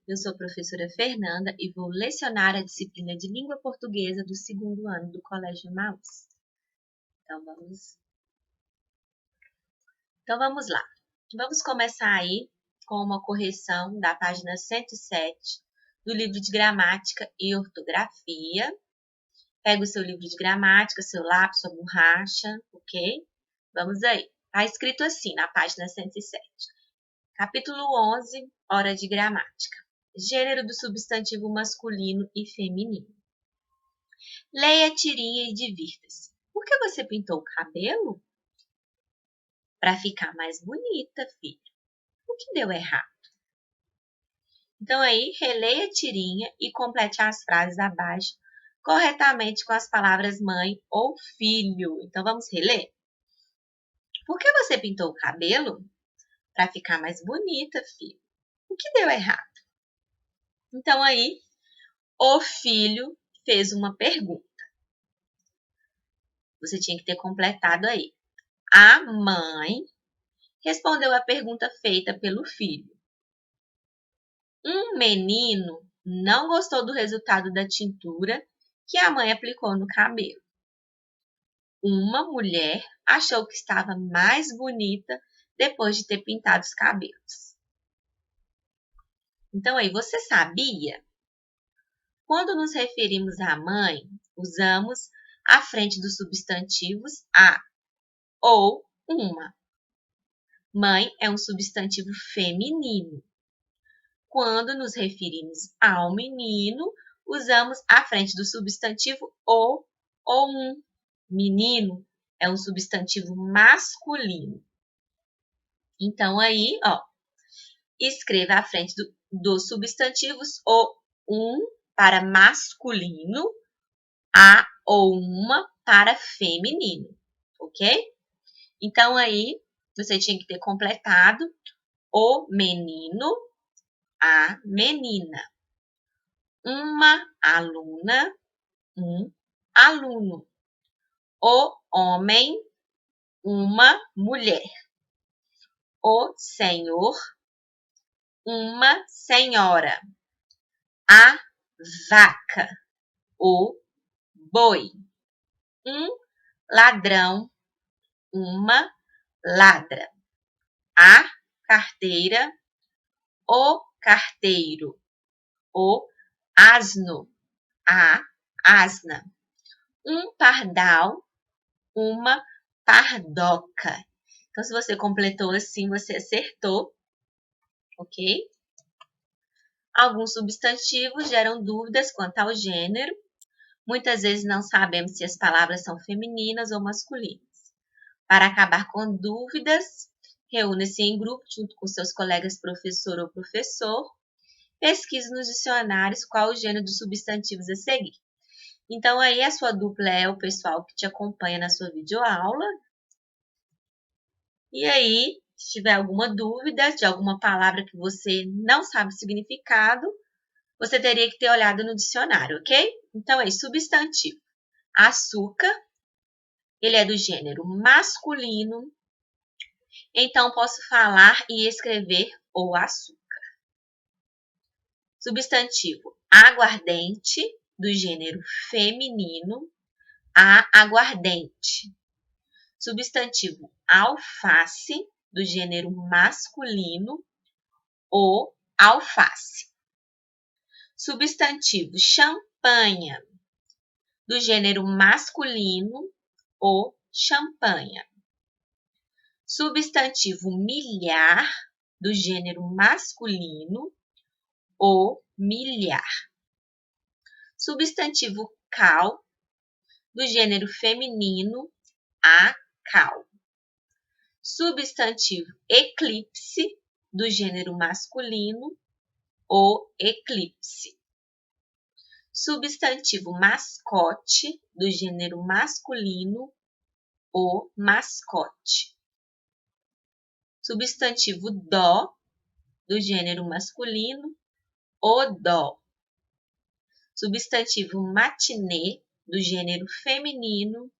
Eu sou a professora Fernanda e vou lecionar a disciplina de Língua Portuguesa do 2º ano do Colégio Emaús. Então, vamos lá. Vamos começar aí com uma correção da página 107 do livro de Gramática e Ortografia. Pega o seu livro de gramática, seu lápis, sua borracha, ok? Vamos aí. Está escrito assim na página 107. Capítulo 11, Hora de Gramática. Gênero do substantivo masculino e feminino. Leia a tirinha e divirta-se. Por que você pintou o cabelo? Para ficar mais bonita, filha. O que deu errado? Então aí, releia a tirinha e complete as frases abaixo corretamente com as palavras mãe ou filho. Então vamos reler? Por que você pintou o cabelo? Para ficar mais bonita, filho. O que deu errado? Então aí, o filho fez uma pergunta. Você tinha que ter completado aí. A mãe respondeu a pergunta feita pelo filho. Um menino não gostou do resultado da tintura que a mãe aplicou no cabelo. Uma mulher achou que estava mais bonita depois de ter pintado os cabelos. Então aí, você sabia? Quando nos referimos à mãe, usamos à frente dos substantivos a ou uma. Mãe é um substantivo feminino. Quando nos referimos ao menino, usamos à frente do substantivo o ou um. Menino é um substantivo masculino. Então, aí, ó, escreva à frente dos substantivos o um para masculino, a ou uma para feminino, ok? Então, aí, você tinha que ter completado o menino, a menina. Uma aluna, um aluno. O homem, uma mulher. O senhor, uma senhora. A vaca, o boi. Um ladrão, uma ladra. A carteira, o carteiro. O asno, a asna. Um pardal, uma pardoca. Então, se você completou assim, você acertou, ok? Alguns substantivos geram dúvidas quanto ao gênero. Muitas vezes não sabemos se as palavras são femininas ou masculinas. Para acabar com dúvidas, reúna-se em grupo junto com seus colegas professor ou professor. Pesquise nos dicionários qual o gênero dos substantivos a seguir. Então, aí a sua dupla é o pessoal que te acompanha na sua videoaula. E aí, se tiver alguma dúvida de alguma palavra que você não sabe o significado, você teria que ter olhado no dicionário, ok? Então, aí, substantivo. Açúcar, ele é do gênero masculino. Então, posso falar e escrever o açúcar. Substantivo aguardente, do gênero feminino, a aguardente. Substantivo alface, do gênero masculino, o alface. Substantivo champanha, do gênero masculino, o champanha. Substantivo milhar, do gênero masculino, o milhar. Substantivo cal, do gênero feminino, a cal. Substantivo eclipse, do gênero masculino, o eclipse. Substantivo mascote, do gênero masculino, o mascote. Substantivo dó, do gênero masculino, o dó. Substantivo matinê, do gênero feminino,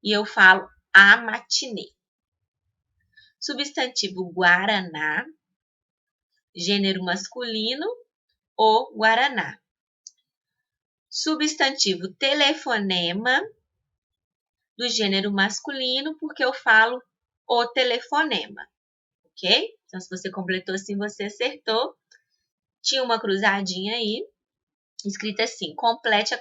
e eu falo a matinê. Substantivo guaraná, gênero masculino, o guaraná. Substantivo telefonema, do gênero masculino, porque eu falo o telefonema, ok? Então, se você completou assim, você acertou. Tinha uma cruzadinha aí, escrita assim, complete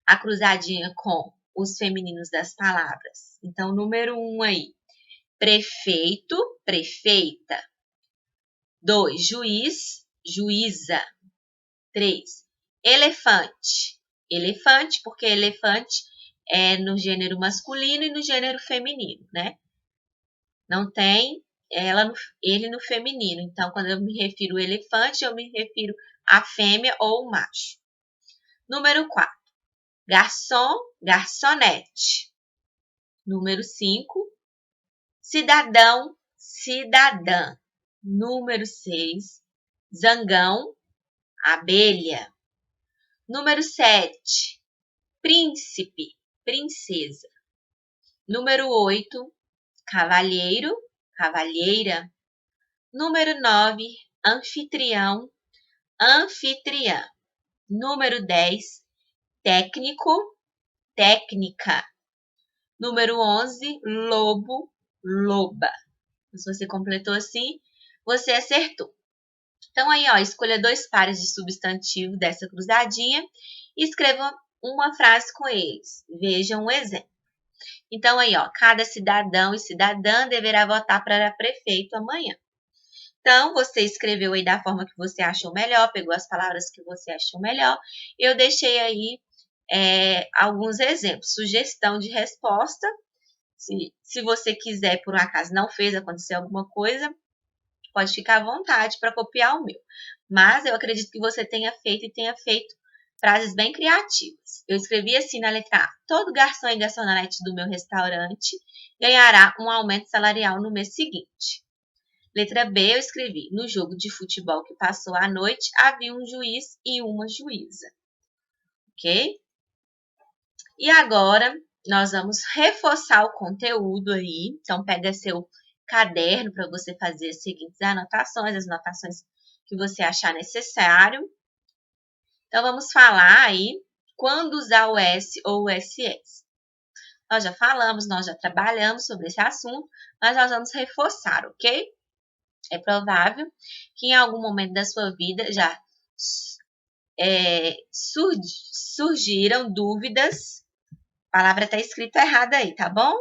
a cruzadinha com os femininos das palavras. Então, número 1 aí, prefeito, prefeita. 2, juiz, juíza. 3, elefante, elefante, porque elefante é no gênero masculino e no gênero feminino, né? Não tem ele no feminino. Então, quando eu me refiro ao elefante, eu me refiro à fêmea ou ao macho. Número 4, garçom, garçonete. Número 5, cidadão, cidadã. Número 6, zangão, abelha. Número 7, príncipe, princesa. Número 8, cavalheiro, cavalheira. Número 9, anfitrião, anfitriã. Número 10, técnico, técnica. Número 11, lobo, loba. Se você completou assim, você acertou. Então, aí, ó, escolha 2 pares de substantivo dessa cruzadinha e escreva uma frase com eles. Veja um exemplo. Então, aí, ó, cada cidadão e cidadã deverá votar para prefeito amanhã. Então, você escreveu aí da forma que você achou melhor, pegou as palavras que você achou melhor. Eu deixei aí alguns exemplos, sugestão de resposta. Se você quiser, por um acaso, não fez acontecer alguma coisa, pode ficar à vontade para copiar o meu. Mas eu acredito que você tenha feito e tenha feito frases bem criativas. Eu escrevi assim na letra A: todo garçom e garçonete do meu restaurante ganhará um aumento salarial no mês seguinte. Letra B, eu escrevi: no jogo de futebol que passou à noite, havia um juiz e uma juíza. Ok? E agora, nós vamos reforçar o conteúdo aí. Então, pega seu caderno para você fazer as seguintes anotações, as anotações que você achar necessário. Então, vamos falar aí quando usar o S ou o SS. Nós já falamos, nós já trabalhamos sobre esse assunto, mas nós vamos reforçar, ok? É provável que em algum momento da sua vida já surgiram dúvidas. A palavra está escrita errada aí, tá bom?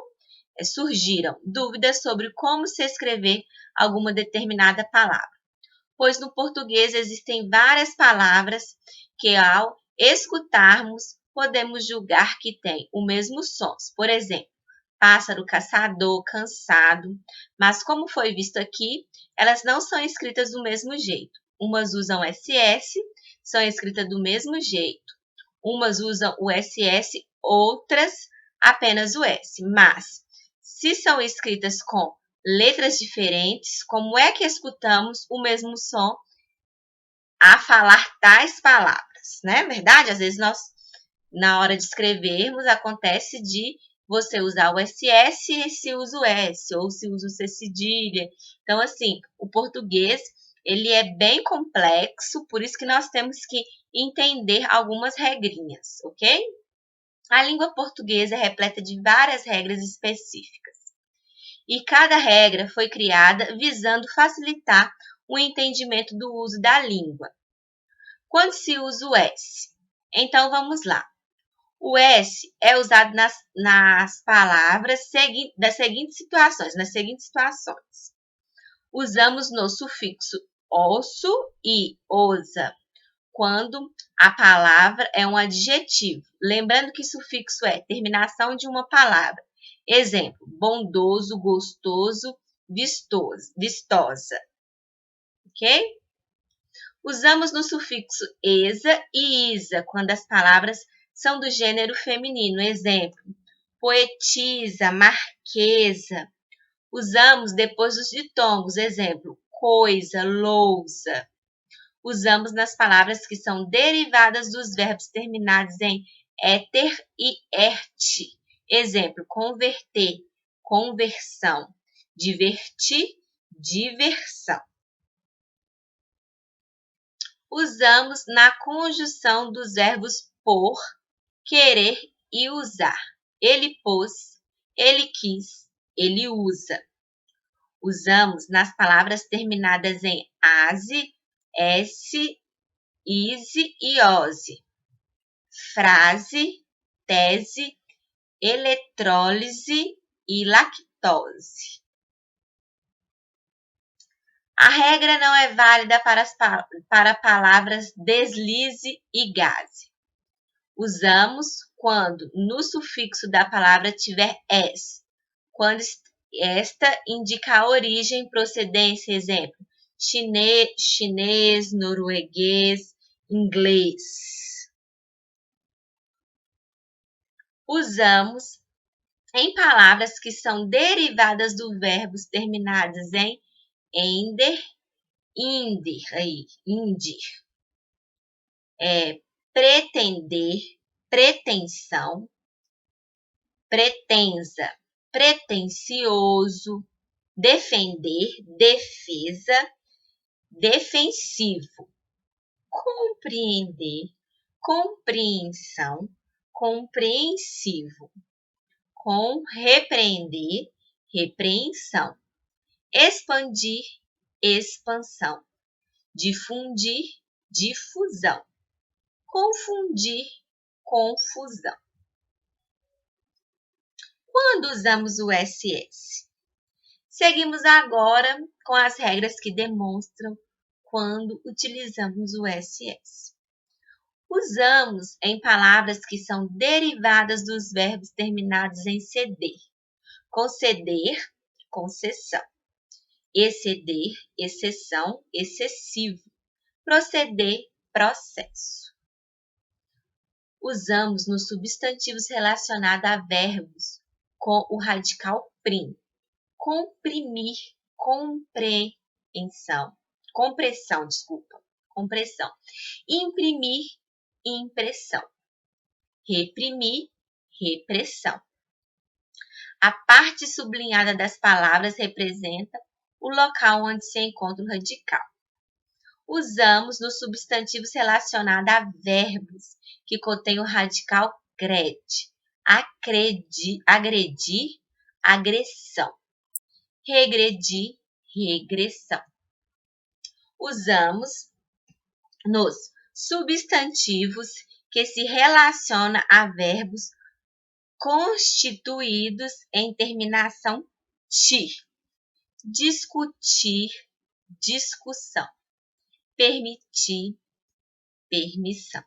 Surgiram dúvidas sobre como se escrever alguma determinada palavra. Pois no português existem várias palavras que, ao escutarmos, podemos julgar que têm o mesmo som. Por exemplo, pássaro, caçador, cansado. Mas como foi visto aqui, elas não são escritas do mesmo jeito. Umas usam SS, são escritas do mesmo jeito. Umas usam o SS, outras apenas o S. Mas, se são escritas com letras diferentes, como é que escutamos o mesmo som a falar tais palavras, né? Verdade? Às vezes nós, na hora de escrevermos, acontece de você usar o SS e se usa o S, ou se usa o C cedilha. Então, assim, o português, ele é bem complexo, por isso que nós temos que entender algumas regrinhas, ok? A língua portuguesa é repleta de várias regras específicas. E cada regra foi criada visando facilitar o entendimento do uso da língua. Quando se usa o S? Então, vamos lá. O S é usado nas palavras nas seguintes situações. Usamos no sufixo osso e osa, quando a palavra é um adjetivo. Lembrando que sufixo é terminação de uma palavra. Exemplo, bondoso, gostoso, vistosa. Ok? Usamos no sufixo esa e isa, quando as palavras são do gênero feminino. Exemplo, poetisa, marquesa. Usamos depois dos ditongos. Exemplo, coisa, lousa. Usamos nas palavras que são derivadas dos verbos terminados em éter e erte. Exemplo, converter, conversão. Divertir, diversão. usamos na conjunção dos verbos por, querer e usar. Ele pôs, ele quis, ele usa. Usamos nas palavras terminadas em ase, esse, ise e ose. Frase, tese, eletrólise e lactose. A regra não é válida para palavras deslize e gaze. Usamos quando no sufixo da palavra tiver "es", quando esta indica a origem, procedência, exemplo, chinês, norueguês, inglês. Usamos em palavras que são derivadas do verbos terminados em ender, indir. Pretender, pretensão, pretensa, pretensioso, defender, defesa, defensivo, compreender, compreensão, compreensivo, com repreender, repreensão, expandir, expansão, difundir, difusão, confundir, confusão. Quando usamos o SS? Seguimos agora com as regras que demonstram quando utilizamos o SS. Usamos em palavras que são derivadas dos verbos terminados em ceder. Conceder, concessão. Exceder, exceção, excessivo. Proceder, processo. Usamos nos substantivos relacionados a verbos com o radical prim. Comprimir, compressão. Imprimir, impressão. Reprimir, repressão. A parte sublinhada das palavras representa o local onde se encontra o radical. Usamos nos substantivos relacionados a verbos que contêm o radical cred. Agredir, agressão. Regredir, regressão. Usamos nos substantivos que se relacionam a verbos constituídos em terminação -tir. Discutir, discussão. Permitir, permissão.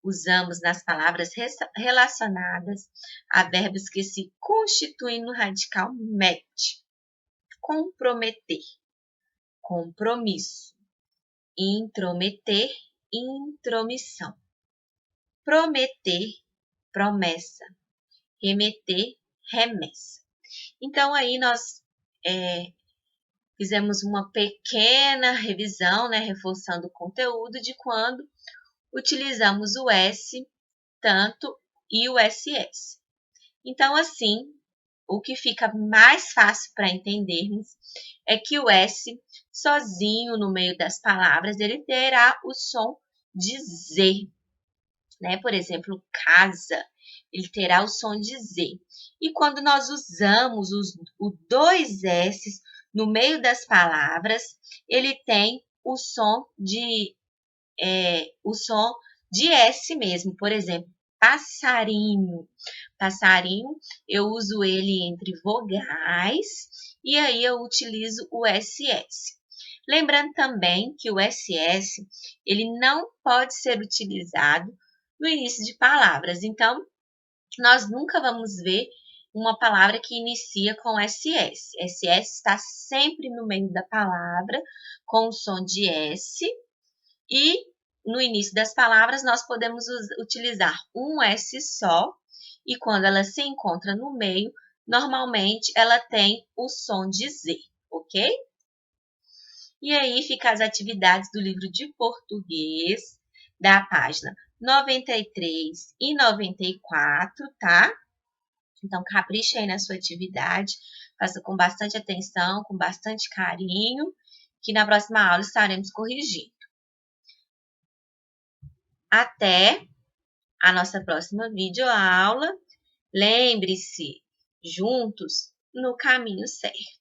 Usamos nas palavras relacionadas a verbos que se constituem no radical -met. Comprometer, compromisso. Intrometer, intromissão. Prometer, promessa. Remeter, remessa. Então, aí nós fizemos uma pequena revisão, reforçando o conteúdo de quando utilizamos o S, tanto e o SS. Então, assim, o que fica mais fácil para entendermos é que o S, sozinho no meio das palavras, ele terá o som de Z. Por exemplo, casa, ele terá o som de Z. E quando nós usamos os dois S no meio das palavras, ele tem o som de S mesmo. Por exemplo, passarinho. Passarinho, eu uso ele entre vogais e aí eu utilizo o SS. Lembrando também que o SS, ele não pode ser utilizado no início de palavras. Então, nós nunca vamos ver uma palavra que inicia com SS. SS está sempre no meio da palavra, com o som de S. E no início das palavras, nós podemos utilizar um S só. E quando ela se encontra no meio, normalmente ela tem o som de Z, ok? E aí fica as atividades do livro de português, da página 93 e 94, tá? Então, capricha aí na sua atividade, faça com bastante atenção, com bastante carinho, que na próxima aula estaremos corrigindo. Até a nossa próxima videoaula. Lembre-se, juntos no caminho certo.